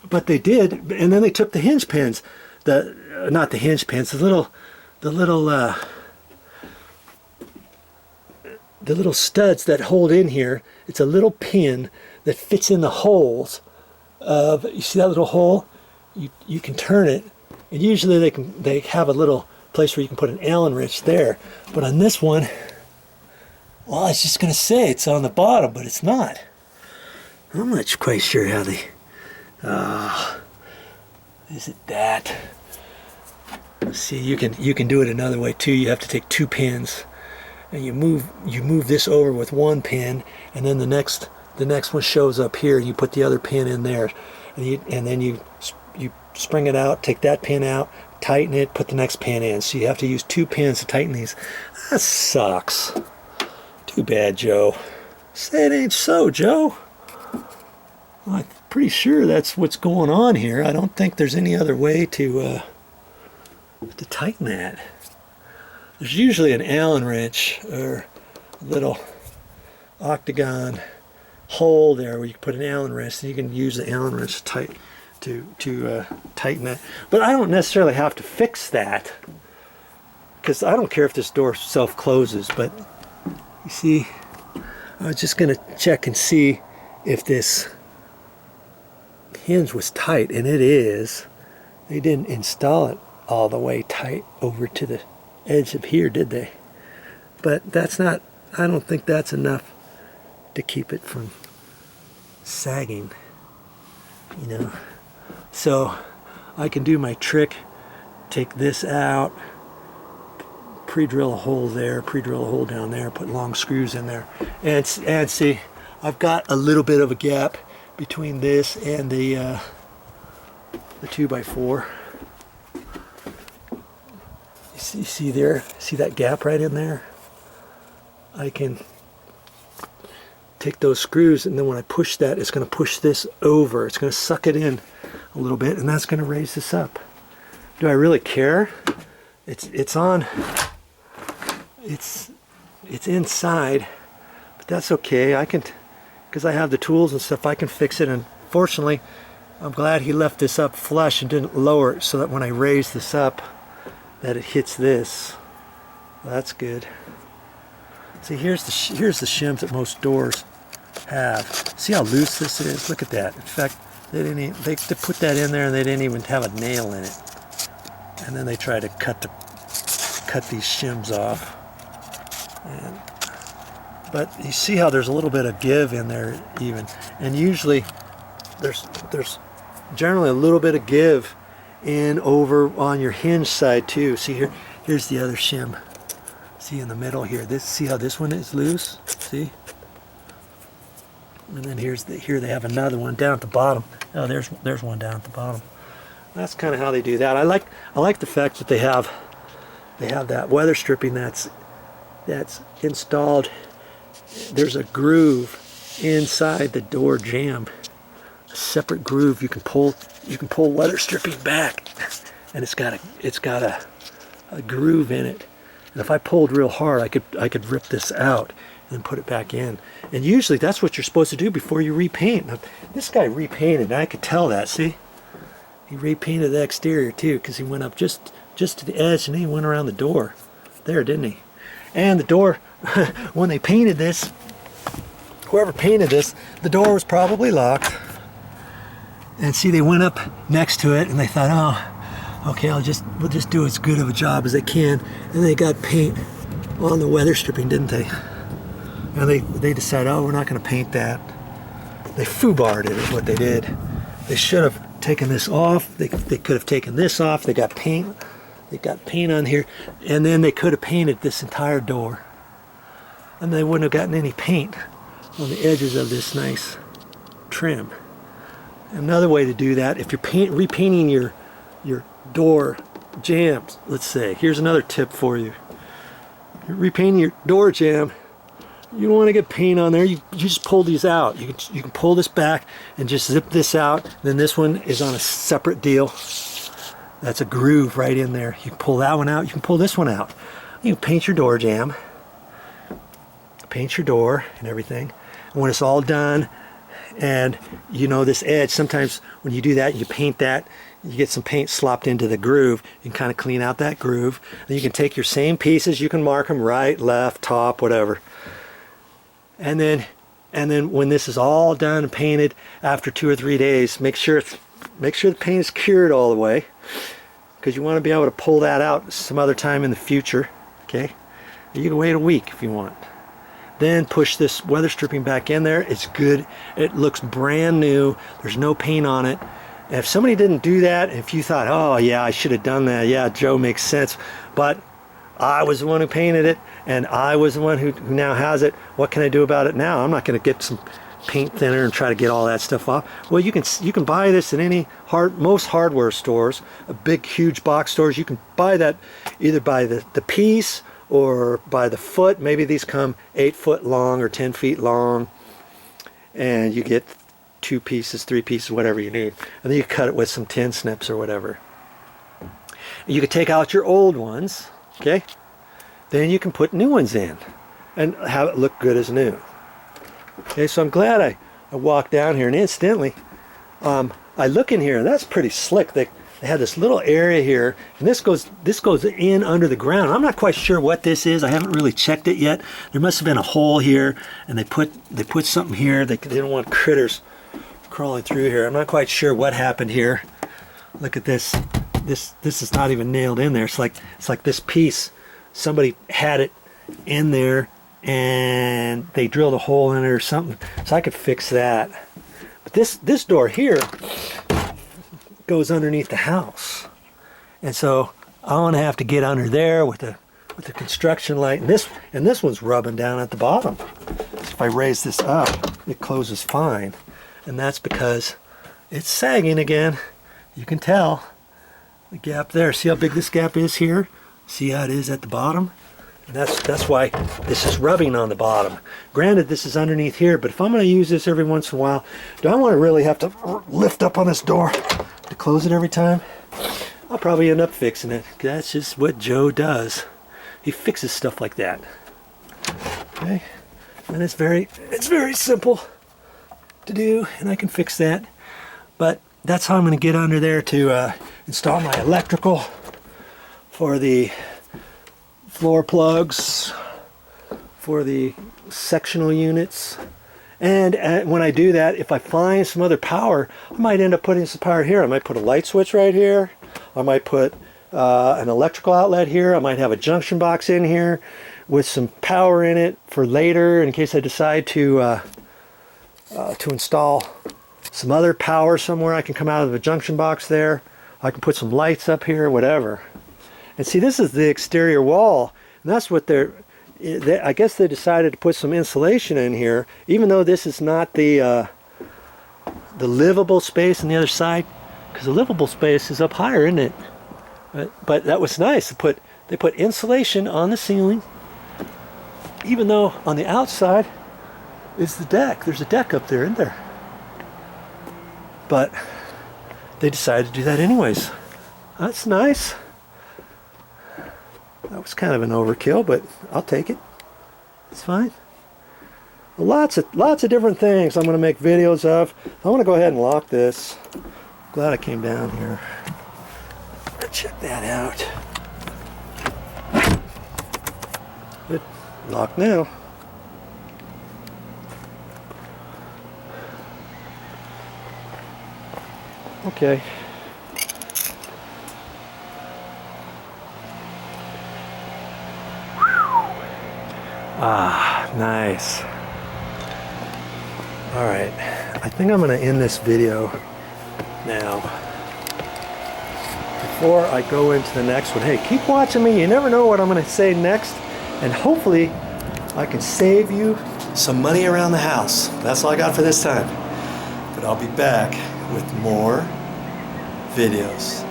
But they did, and then they took the hinge pins, not the hinge pins, the little studs that hold in here. It's a little pin that fits in the holes of, you see that little hole? You can turn it, and usually they have a little place where you can put an Allen wrench there. But on this one, well, I was just going to say it's on the bottom, but it's not. I'm not quite sure how they... is it that? See, you can do it another way too. You have to take 2 pins, and you move this over with 1 pin, and then the next one shows up here. You put the other pin in there, and then you spring it out, take that pin out, tighten it, put the next pin in. So you have to use 2 pins to tighten these. That sucks. Too bad, Joe. Say it ain't so, Joe. Well, I'm pretty sure that's what's going on here. I don't think there's any other way to tighten that. There's usually an Allen wrench or a little octagon hole there where you can put an Allen wrench, and you can use the Allen wrench to tighten it. But I don't necessarily have to fix that, because I don't care if this door self-closes. But you see, I was just going to check and see if this hinge was tight, and it is. They didn't install it all the way tight over to the edge of here, did they? But that's not, I don't think that's enough to keep it from sagging, you know. So I can do my trick, take this out, pre-drill a hole there, pre-drill a hole down there, put long screws in there, and see, I've got a little bit of a gap between this and the 2x4. You see there? See that gap right in there? I can take those screws, and then when I push that, it's going to push this over. It's going to suck it in a little bit, and that's going to raise this up. Do I really care? It's on. It's inside, but that's okay. I can, because I have the tools and stuff, I can fix it. And fortunately, I'm glad he left this up flush and didn't lower it, so that when I raise this up, that it hits this. Well, that's good. See, here's the shims that most doors have. See how loose this is? Look at that. In fact, they put that in there, and they didn't even have a nail in it. And then they try to cut these shims off. But you see how there's a little bit of give in there even. And usually there's generally a little bit of give in over on your hinge side too. See here's the other shim. See in the middle here. See how this one is loose? See? And then here they have another one down at the bottom. Oh, there's one down at the bottom. That's kind of how they do that. I like the fact that they have that weather stripping that's installed. There's a groove inside the door jamb, a separate groove. You can pull weather stripping back, and it's got a groove in it. And if I pulled real hard, I could rip this out and put it back in. And usually that's what you're supposed to do before you repaint. Now, this guy repainted, and I could tell that. See, he repainted the exterior too, because he went up just to the edge, and then he went around the door there, didn't he? And the door, when they painted this, whoever painted this, the door was probably locked. And see, they went up next to it, and they thought, oh, okay, we'll just do as good of a job as they can. And they got paint on the weather stripping, didn't they? And they decided, oh, we're not going to paint that. They foobarred it is what they did. They should have taken this off. They could have taken this off. They got paint. They got paint on here, and then they could have painted this entire door, and they wouldn't have gotten any paint on the edges of this nice trim. Another way to do that, if you're repainting your door jambs, let's say, here's another tip for you. You're repainting your door jamb. You don't want to get paint on there. You just pull these out. You can pull this back and just zip this out. Then this one is on a separate deal. That's a groove right in there. You can pull that one out. You can pull this one out. You can paint your door jamb, paint your door and everything. And when it's all done And you know, this edge, sometimes when you do that, you paint that, you get some paint slopped into the groove. You can kind of clean out that groove. Then you can take your same pieces, you can mark them right, left, top, whatever. And then when this is all done and painted after 2 or 3 days, make sure the paint is cured all the way, because you want to be able to pull that out some other time in the future. Okay, you can wait a week if you want. Then push this weather stripping back in there. It's good. It looks brand new. There's no paint on it. And if somebody didn't do that, if you thought, oh yeah, I should have done that, yeah, Joe, makes sense, but I was the one who painted it, and I was the one who now has it. What can I do about it now? I'm not going to get some paint thinner and try to get all that stuff off. Well, you can buy this in any most hardware stores, big huge box stores. You can buy that either by the piece or by the foot. Maybe these come 8 foot long or 10 feet long, and you get 2 pieces, 3 pieces, whatever you need, and then you cut it with some tin snips or whatever. You can take out your old ones, okay, then you can put new ones in and have it look good as new. Okay, so I'm glad I walked down here, and incidentally, I look in here, and that's pretty slick. They had this little area here, and this goes in under the ground. I'm not quite sure what this is. I haven't really checked it yet. There must have been a hole here, and they put something here. They don't want critters crawling through here. I'm not quite sure what happened here. Look at this. This is not even nailed in there. It's like this piece, somebody had it in there and they drilled a hole in it or something. So I could fix that. But this door here goes underneath the house, and so I want to have to get under there with the construction light, and this one's rubbing down at the bottom. If I raise this up, it closes fine, and that's because it's sagging again. You can tell the gap there. See how big this gap is here? See how it is at the bottom? And that's why this is rubbing on the bottom. Granted, this is underneath here, but if I'm going to use this every once in a while, do I want to really have to lift up on this door to close it every time? I'll probably end up fixing it. That's just what Joe does. He fixes stuff like that. Okay, and it's very simple to do, and I can fix that. But that's how I'm going to get under there to install my electrical for the floor plugs, for the sectional units. And when I do that, if I find some other power, I might end up putting some power here. I might put a light switch right here. I might put an electrical outlet here. I might have a junction box in here with some power in it for later, in case I decide to install some other power somewhere. I can come out of the junction box there. I can put some lights up here, whatever. And see, this is the exterior wall, and that's what I guess they decided to put some insulation in here, even though this is not the livable space on the other side, because the livable space is up higher, isn't it? But that was nice. They put insulation on the ceiling, even though on the outside is the deck. There's a deck up there, isn't there? But they decided to do that anyways. That's nice. That was kind of an overkill, but I'll take it. It's fine. Lots of different things I'm going to make videos of. I want to go ahead and lock this. Glad I came down here. Check that out. Good. Locked now. Okay. Ah, nice. All right, I think I'm going to end this video now. Before I go into the next one, hey, keep watching me. You never know what I'm going to say next, and hopefully I can save you some money around the house. That's all I got for this time. But I'll be back with more videos.